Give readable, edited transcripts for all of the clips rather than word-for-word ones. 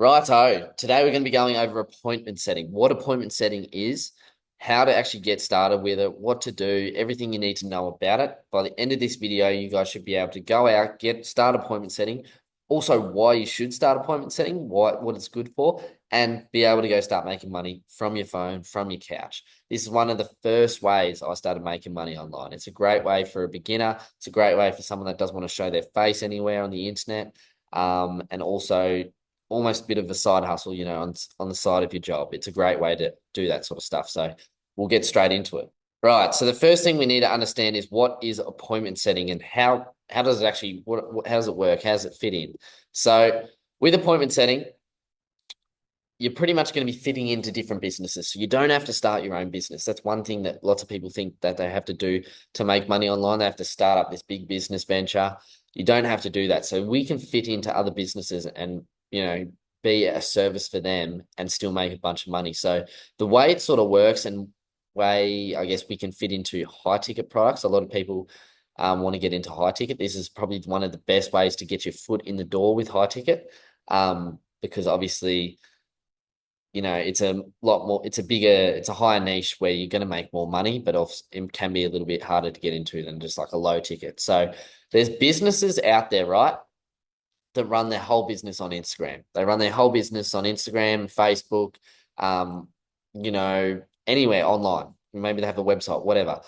Righto. Today we're going to be going over appointment setting, what appointment setting is, how to actually get started with it, what to do, everything you need to know about it. By the end of this video, you guys should be able to go out, start appointment setting, also why you should start appointment setting, what it's good for, and be able to go start making money from your phone, from your couch. This is one of the first ways I started making money online. It's a great way for a beginner. It's a great way for someone that doesn't want to show their face anywhere on the internet. And also almost a bit of a side hustle, on the side of your job. It's a great way to do that sort of stuff. So we'll get straight into it. Right. So the first thing we need to understand is what is appointment setting and how does it actually how does it work? How does it fit in? So with appointment setting, you're pretty much going to be fitting into different businesses. So you don't have to start your own business. That's one thing that lots of people think that they have to do to make money online. They have to start up this big business venture. You don't have to do that. So we can fit into other businesses and, be a service for them and still make a bunch of money. So the way it sort of works and way, I guess, we can fit into high ticket products. A lot of people want to get into high ticket. This is probably one of the best ways to get your foot in the door with high ticket, because obviously it's a lot more, it's a higher niche where you're going to make more money, but also it can be a little bit harder to get into than just like a low ticket. So there's businesses out there, right, that run their whole business on Instagram. They run their whole business on Instagram, Facebook, anywhere online. Maybe they have a website, whatever.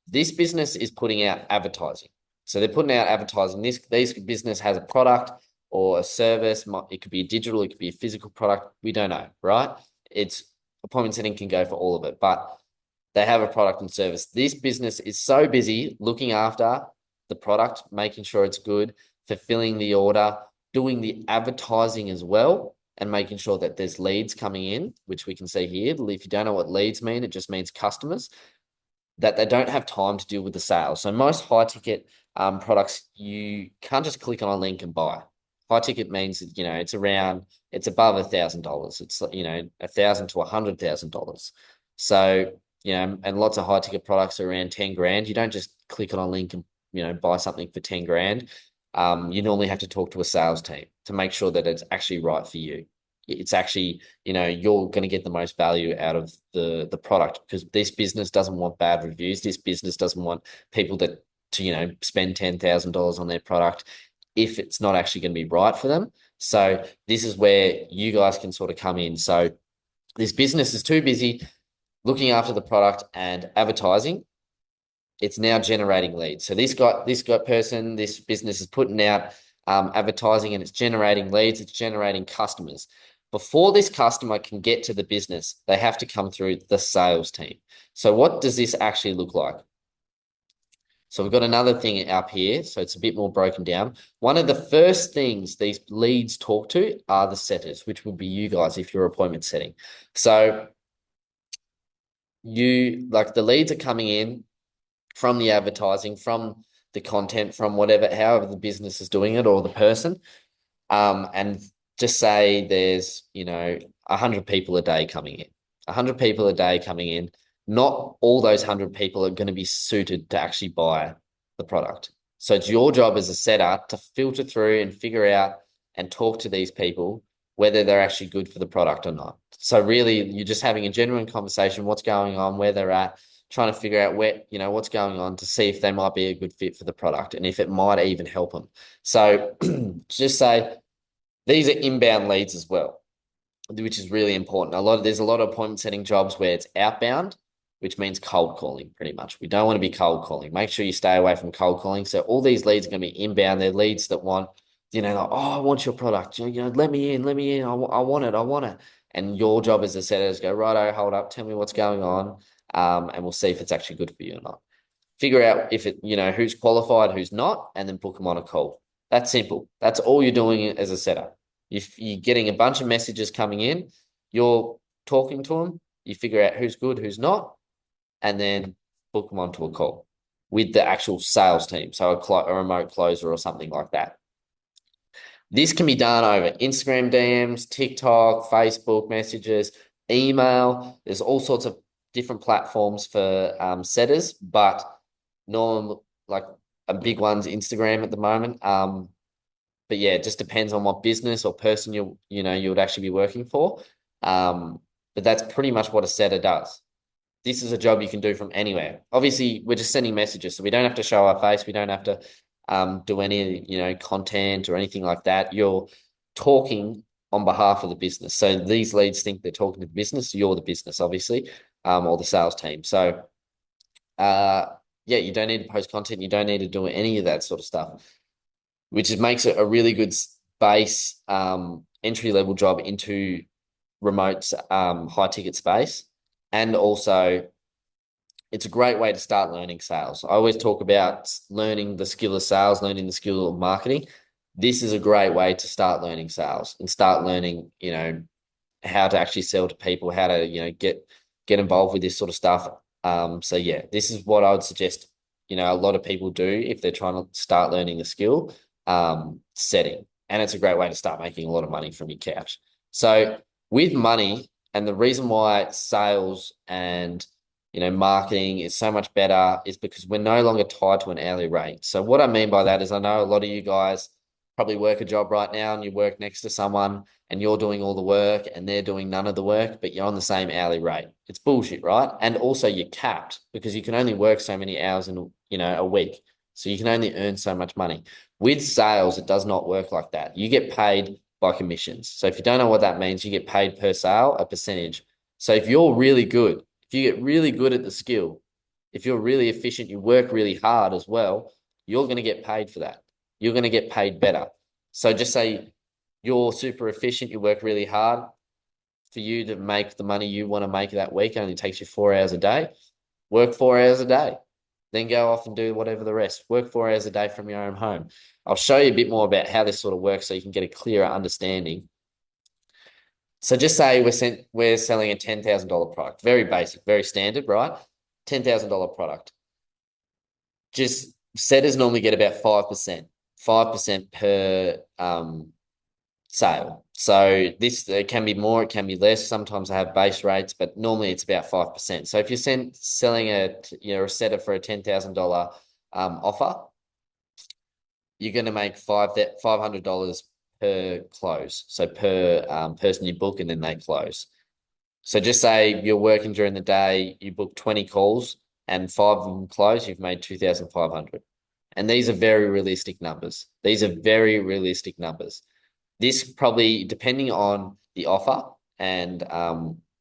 This business is putting out advertising. So they're putting out advertising. This business has a product or a service. It could be a digital, it could be a physical product. We don't know, right? It's appointment setting can go for all of it, but they have a product and service. This business is so busy looking after the product, making sure it's good, fulfilling the order, doing the advertising as well, and making sure that there's leads coming in, which we can see here. If you don't know what leads mean, it just means customers, that they don't have time to deal with the sales. So most high ticket products, you can't just click on a link and buy. High ticket means, it's above $1,000. It's, $1,000 to $100,000. So, and lots of high ticket products are around 10 grand. You don't just click on a link and, buy something for 10 grand. You normally have to talk to a sales team to make sure that it's actually right for you. It's actually, you're going to get the most value out of the product, because this business doesn't want bad reviews. This business doesn't want people to spend $10,000 on their product if it's not actually going to be right for them. So this is where you guys can sort of come in. So this business is too busy looking after the product and advertising. It's now generating leads. So this person, this business is putting out advertising, and it's generating leads. It's generating customers. Before this customer can get to the business, they have to come through the sales team. So what does this actually look like? So we've got another thing up here. So it's a bit more broken down. One of the first things these leads talk to are the setters, which would be you guys if you're appointment setting. So the leads are coming in from the advertising, from the content, from however the business is doing it or the person. And just say there's, 100 people a day coming in. 100 people a day coming in. Not all those 100 people are going to be suited to actually buy the product. So it's your job as a setter to filter through and figure out and talk to these people whether they're actually good for the product or not. So really, you're just having a genuine conversation, what's going on, where they're at, trying to figure out what's going on to see if they might be a good fit for the product and if it might even help them. So just say these are inbound leads as well, which is really important. There's a lot of appointment setting jobs where it's outbound, which means cold calling pretty much. We don't want to be cold calling. Make sure you stay away from cold calling. So all these leads are going to be inbound. They're leads that want, like, oh, I want your product. Let me in. I want it. And your job as a setter is go, righto, hold up, tell me what's going on. And we'll see if it's actually good for you or not. Figure out if who's qualified, who's not, and then book them on a call. That's simple. That's all you're doing as a setter. If you're getting a bunch of messages coming in, you're talking to them, you figure out who's good, who's not, and then book them onto a call with the actual sales team. So a remote closer or something like that. This can be done over Instagram DMs, TikTok, Facebook messages, email. There's all sorts of different platforms for setters, but like a big one's Instagram at the moment. But yeah, it just depends on what business or person you would actually be working for. But that's pretty much what a setter does. This is a job you can do from anywhere. Obviously, we're just sending messages, so we don't have to show our face. We don't have to do any, content or anything like that. You're talking on behalf of the business. So these leads think they're talking to the business. You're the business, obviously, or the sales team. So, uh, yeah, you don't need to post content. You don't need to do any of that sort of stuff, which makes it a really good base entry level job into remote high ticket space. And also, it's a great way to start learning sales. I always talk about learning the skill of sales, learning the skill of marketing. This is a great way to start learning sales and start learning, how to actually sell to people, how to, get involved with this sort of stuff. So yeah, this is what I would suggest, a lot of people do if they're trying to start learning the skill, setting. And it's a great way to start making a lot of money from your couch. So with money, and the reason why sales and marketing is so much better is because we're no longer tied to an hourly rate. So what I mean by that is I know a lot of you guys probably work a job right now and you work next to someone and you're doing all the work and they're doing none of the work, but you're on the same hourly rate. It's bullshit, right? And also you're capped because you can only work so many hours in, a week. So you can only earn so much money. With sales, it does not work like that. You get paid by commissions. So if you don't know what that means, you get paid per sale, a percentage. So if you're really good, if you get really good at the skill, if you're really efficient, you work really hard as well, you're going to get paid for that. You're going to get paid better. So just say you're super efficient, you work really hard. For you to make the money you want to make that week, it only takes you 4 hours a day. Work 4 hours a day. Then go off and do whatever the rest. Work 4 hours a day from your own home. I'll show you a bit more about how this sort of works so you can get a clearer understanding. So just say we're selling a $10,000 product. Very basic, very standard, right? $10,000 product. Just setters normally get about 5%, 5% per sale. So this it can be more, it can be less. Sometimes I have base rates, but normally it's about 5%. So if you're selling a setter for a $10,000 offer, you're going to make $500 per close. So per person you book and then they close. So just say you're working during the day, you book 20 calls and 5 of them close, you've made 2,500. And these are very realistic numbers. These are very realistic numbers. This probably, depending on the offer and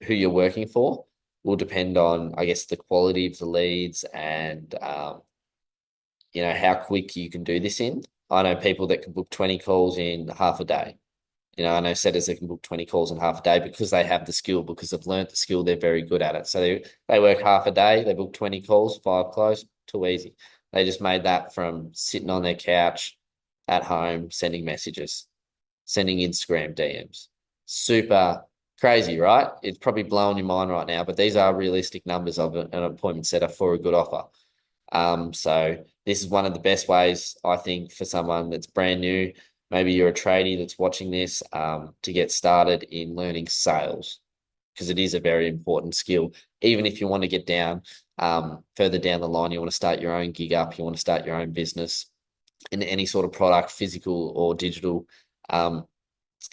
who you're working for, will depend on, I guess, the quality of the leads and, how quick you can do this in. I know people that can book 20 calls in half a day. I know setters that can book 20 calls in half a day because they have the skill, because they've learnt the skill, they're very good at it. So they work half a day, they book 20 calls, 5 close, too easy. They just made that from sitting on their couch at home, sending messages, sending Instagram DMs. Super crazy, right? It's probably blowing your mind right now, but these are realistic numbers of an appointment setter for a good offer. So this is one of the best ways, I think, for someone that's brand new. Maybe you're a tradie that's watching this, to get started in learning sales, because it is a very important skill. Even if you want to get down, further down the line, you want to start your own gig up, you want to start your own business in any sort of product, physical or digital,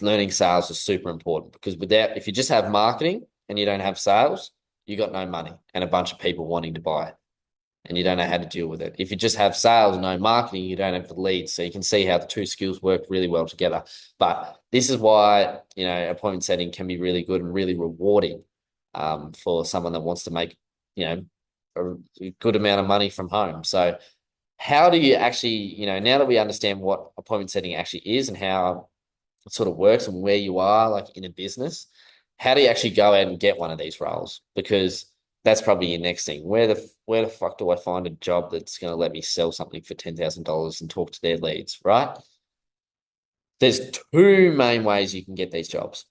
learning sales is super important, because if you just have marketing and you don't have sales, you got no money and a bunch of people wanting to buy, and you don't know how to deal with it. If you just have sales, no marketing, you don't have the leads. So you can see how the two skills work really well together. But this is why, appointment setting can be really good and really rewarding, for someone that wants to make, a good amount of money from home. So how do you actually, now that we understand what appointment setting actually is and how it sort of works and where you are like in a business, how do you actually go out and get one of these roles? Because that's probably your next thing. Where the fuck do I find a job that's going to let me sell something for $10,000 and talk to their leads, right? There's two main ways you can get these jobs.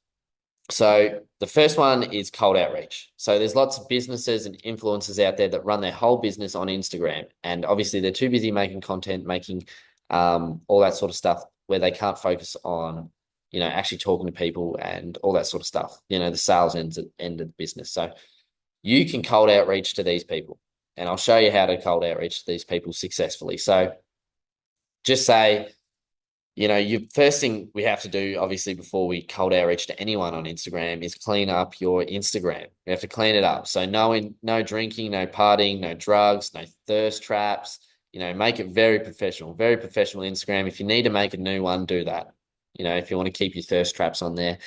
So the first one is cold outreach. So there's lots of businesses and influencers out there that run their whole business on Instagram. And obviously they're too busy making content, making all that sort of stuff, where they can't focus on, actually talking to people and all that sort of stuff, the sales end of the business. So you can cold outreach to these people. And I'll show you how to cold outreach to these people successfully. So just say You first thing we have to do, obviously, before we cold outreach to anyone on Instagram is clean up your Instagram. We have to clean it up. So no drinking, no partying, no drugs, no thirst traps. Make it very professional Instagram. If you need to make a new one, do that. If you want to keep your thirst traps on there,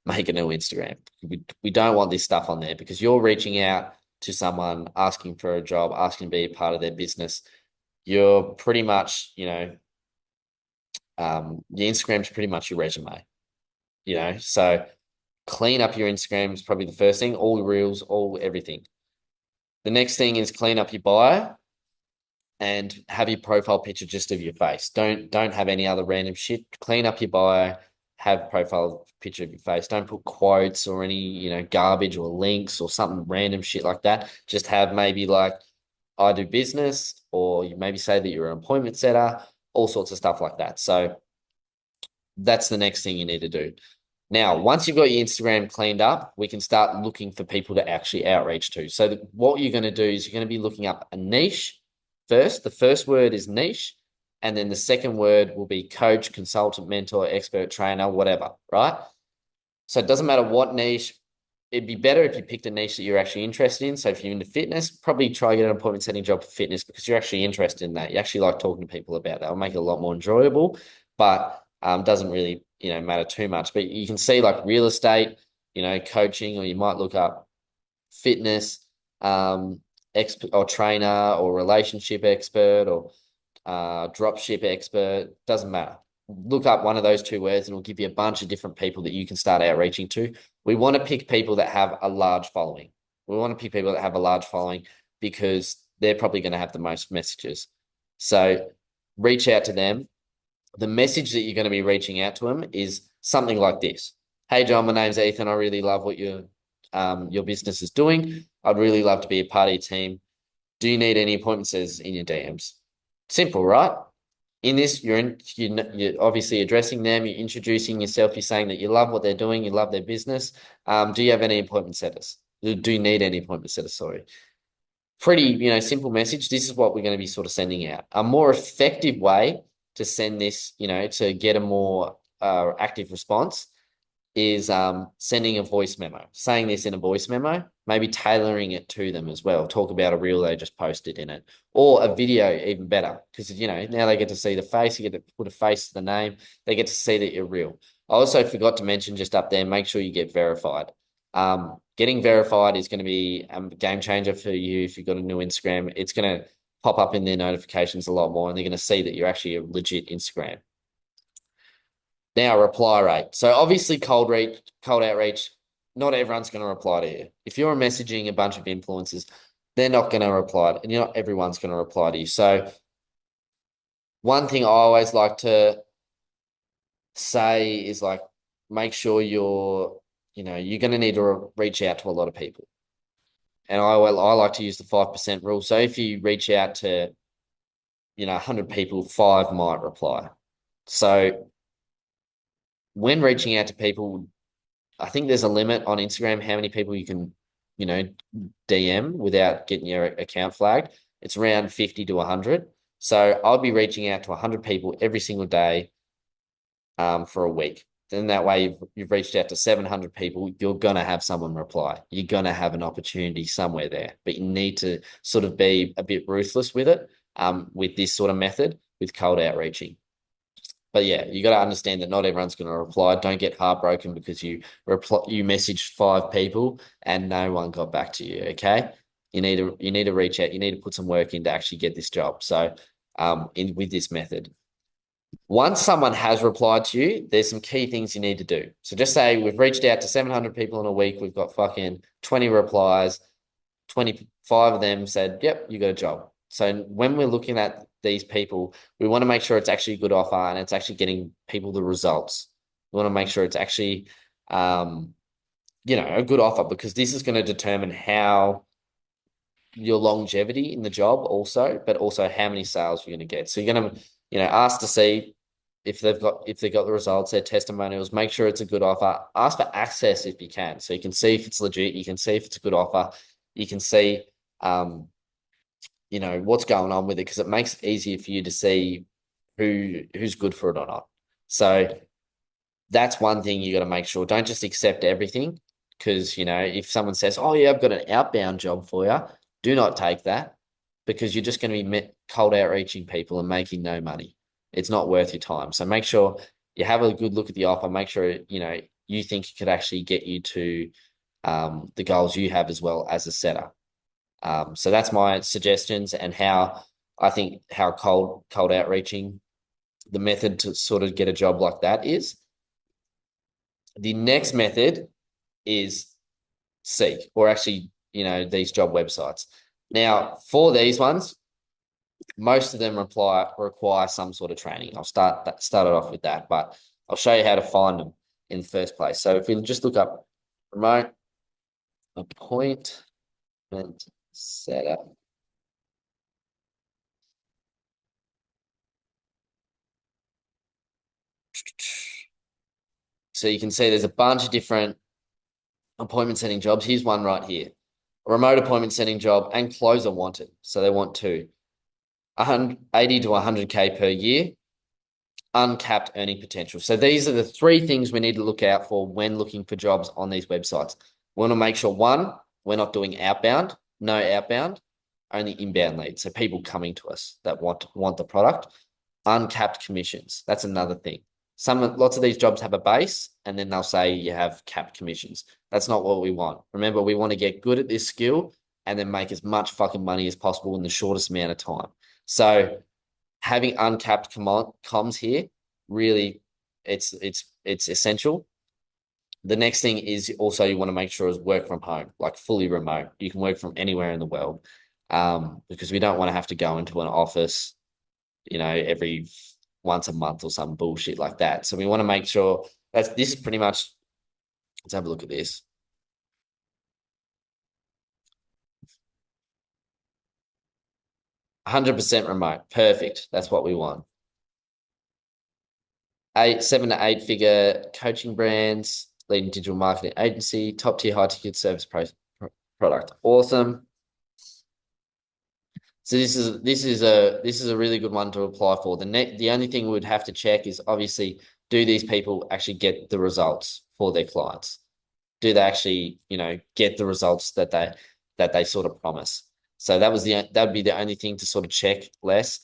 make a new Instagram. We don't want this stuff on there because you're reaching out to someone asking for a job, asking to be a part of their business. You're pretty much, your Instagram's pretty much your resume, so clean up your Instagram is probably the first thing, all reels, all everything. The next thing is clean up your bio and have your profile picture just of your face. Don't have any other random shit. Clean up your bio, have profile picture of your face. Don't put quotes or any, garbage or links or something random shit like that. Just have maybe like I do business, or you maybe say that you're an appointment setter, all sorts of stuff like that. So that's the next thing you need to do. Now, once you've got your Instagram cleaned up, we can start looking for people to actually outreach to. So what you're going to do is you're going to be looking up a niche first. The first word is niche, and then the second word will be coach, consultant, mentor, expert, trainer, whatever, right? So it doesn't matter what niche. It'd be better if you picked a niche that you're actually interested in. So if you're into fitness, probably try get an appointment setting job for fitness because you're actually interested in that. You actually like talking to people about that. It'll make it a lot more enjoyable, but doesn't really, matter too much. But you can see like real estate, coaching, or you might look up fitness, expert or trainer or relationship expert or drop ship expert. Doesn't matter. Look up one of those two words and it'll give you a bunch of different people that you can start outreaching to. We want to pick people that have a large following. We want to pick people that have a large following because they're probably going to have the most messages. So reach out to them. The message that you're going to be reaching out to them is something like this. Hey, John, my name's Ethan. I really love what your business is doing. I'd really love to be a part of your team. Do you need any appointments in your DMs? Simple, right? In this, you're obviously addressing them, you're introducing yourself, you're saying that you love what they're doing, you love their business. Do you have any appointment setters? Do you need any appointment setters? Sorry. Pretty, simple message. This is what we're going to be sort of sending out. A more effective way to send this, to get a more active response is sending a voice memo, saying this in a voice memo, maybe tailoring it to them as well. Talk about a reel they just posted in it, or a video, even better, because now they get to see the face. You get to put a face to the name. They get to see that you're real. I also forgot to mention just up there, make sure you get verified. Getting verified is going to be a game changer for you if you've got a new Instagram. It's going to pop up in their notifications a lot more, and they're going to see that you're actually a legit Instagram. Now, reply rate. So obviously cold outreach, not everyone's going to reply to you. If you're messaging a bunch of influencers, they're not going to reply, and not everyone's going to reply to you. So one thing I always like to say is like, make sure you're going to need to reach out to a lot of people. And I like to use the 5% rule. So if you reach out to, 100 people, 5 might reply. So when reaching out to people, I think there's a limit on Instagram how many people you can, DM without getting your account flagged. It's around 50 to 100. So I'll be reaching out to 100 people every single day for a week. Then that way you've reached out to 700 people, you're going to have someone reply. You're going to have an opportunity somewhere there, but you need to sort of be a bit ruthless with it, with this sort of method, with cold outreaching. But yeah, you got to understand that not everyone's going to reply. Don't get heartbroken because you messaged 5 people and no one got back to you. Okay, you need to reach out. You need to put some work in to actually get this job. So, with this method, once someone has replied to you, there's some key things you need to do. So just say we've reached out to 700 people in a week. We've got fucking 20 replies. 25 of them said, "Yep, you got a job." So when we're looking at these people, we want to make sure it's actually a good offer and it's actually getting people the results. We want to make sure it's actually, a good offer because this is going to determine how your longevity in the job also, but also how many sales you're going to get. So you're going to, ask to see if they've got the results, their testimonials, make sure it's a good offer. Ask for access if you can. So you can see if it's legit, you can see if it's a good offer, you can see what's going on with it because it makes it easier for you to see who's good for it or not. So that's one thing you got to make sure. Don't just accept everything because, if someone says, oh, yeah, I've got an outbound job for you, do not take that because you're just going to be cold outreaching people and making no money. It's not worth your time. So make sure you have a good look at the offer. Make sure, you think it could actually get you to the goals you have as well as a setter. So that's my suggestions and how I think how cold outreaching, the method to sort of get a job like that is. The next method is Seek, or actually, these job websites. Now, for these ones, most of them require some sort of training. I'll start it off with that, but I'll show you how to find them in the first place. So if we just look up remote appointment setup. So you can see there's a bunch of different appointment setting jobs. Here's one right here. A remote appointment setting job and closer wanted. So they want 180 to 100K per year, uncapped earning potential. So these are the three things we need to look out for when looking for jobs on these websites. We want to make sure, one, we're not doing outbound, no outbound, only inbound leads. So people coming to us that want the product. Uncapped commissions. That's another thing. Lots of these jobs have a base and then they'll say you have capped commissions. That's not what we want. Remember, we want to get good at this skill and then make as much fucking money as possible in the shortest amount of time. So having uncapped comms here, really, it's essential. The next thing is also you want to make sure is work from home, like fully remote. You can work from anywhere in the world, because we don't want to have to go into an office, every once a month or some bullshit like that. So we want to make sure this is pretty much. Let's have a look at this. 100% remote. Perfect. That's what we want. 7 to 8 figure coaching brands, leading digital marketing agency, top tier high ticket service product. Awesome. So this is a really good one to apply for. The only thing we would have to check is obviously, do these people actually get the results for their clients? Do they actually, get the results that they sort of promise? So that'd be the only thing to sort of check less.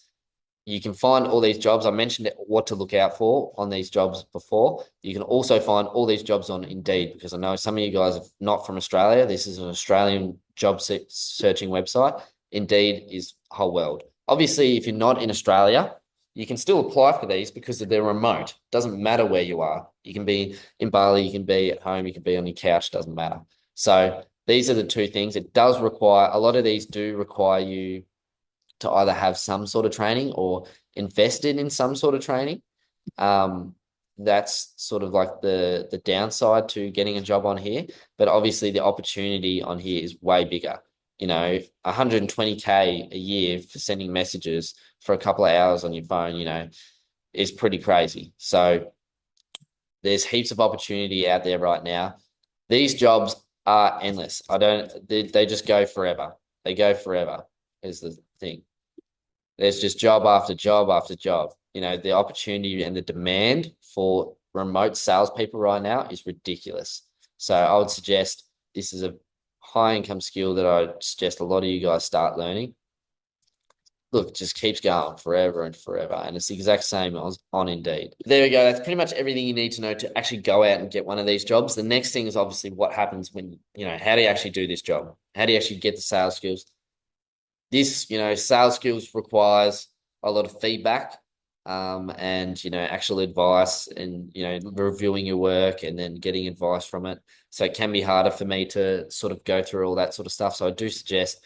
You can find all these jobs. I mentioned what to look out for on these jobs before. You can also find all these jobs on Indeed, because I know some of you guys are not from Australia. This is an Australian job searching website. Indeed is whole world. Obviously, if you're not in Australia, you can still apply for these because they're remote. Doesn't matter where you are. You can be in Bali, you can be at home, you can be on your couch, doesn't matter. So these are the two things. It does require, a lot of these do require you to either have some sort of training or invested in some sort of training. That's sort of like the downside to getting a job on here. But obviously the opportunity on here is way bigger. 120K a year for sending messages for a couple of hours on your phone, is pretty crazy. So there's heaps of opportunity out there right now. These jobs are endless. They just go forever. They go forever is the thing. There's just job after job after job. The opportunity and the demand for remote salespeople right now is ridiculous. So I would suggest this is a high income skill that I suggest a lot of you guys start learning. Look, it just keeps going forever and forever. And it's the exact same on Indeed. There we go. That's pretty much everything you need to know to actually go out and get one of these jobs. The next thing is obviously what happens when, how do you actually do this job? How do you actually get the sales skills? This, sales skills requires a lot of feedback, and, actual advice and, reviewing your work and then getting advice from it. So it can be harder for me to sort of go through all that sort of stuff. So I do suggest,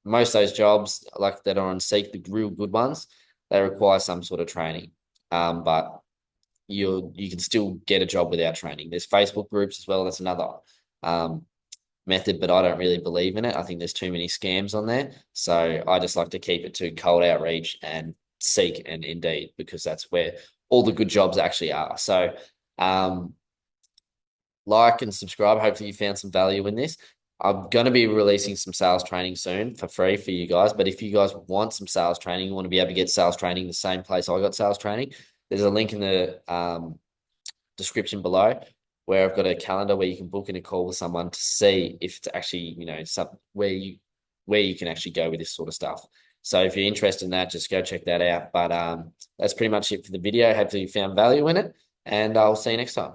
most of those jobs like that are on Seek, the real good ones, they require some sort of training. But you can still get a job without training. There's Facebook groups as well. That's another method, but I don't really believe in it. I think there's too many scams on there. So I just like to keep it to cold outreach and Seek and Indeed, because that's where all the good jobs actually are. So like and subscribe. Hopefully you found some value in this. I'm going to be releasing some sales training soon for free for you guys. But if you guys want some sales training, you want to be able to get sales training the same place I got sales training, There's a link in the description below where I've got a calendar where you can book in a call with someone to see if it's actually, some where you can actually go with this sort of stuff. So if you're interested in that, just go check that out. But that's pretty much it for the video. Hopefully you found value in it, and I'll see you next time.